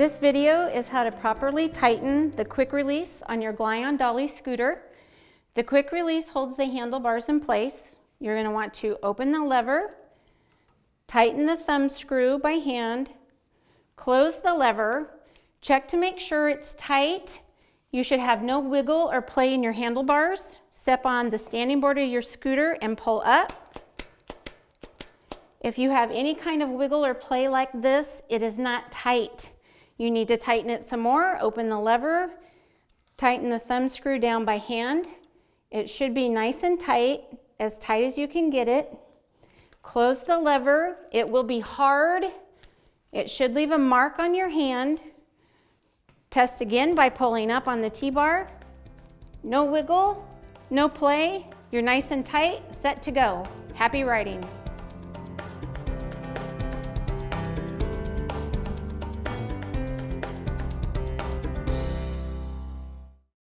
This video is how to properly tighten the quick release on your Glion Dolly scooter. The quick release holds the handlebars in place. You're going to want to open the lever, tighten the thumb screw by hand, close the lever, check to make sure it's tight. You should have no wiggle or play in your handlebars. Step on the standing board of your scooter and pull up. If you have any kind of wiggle or play like this, it is not tight. You need to tighten it some more. Open the lever, tighten the thumb screw down by hand. It should be nice and tight as you can get it. Close the lever. It will be hard. It should leave a mark on your hand. Test again by pulling up on the T-bar. No wiggle, no play. You're nice and tight, set to go. Happy riding.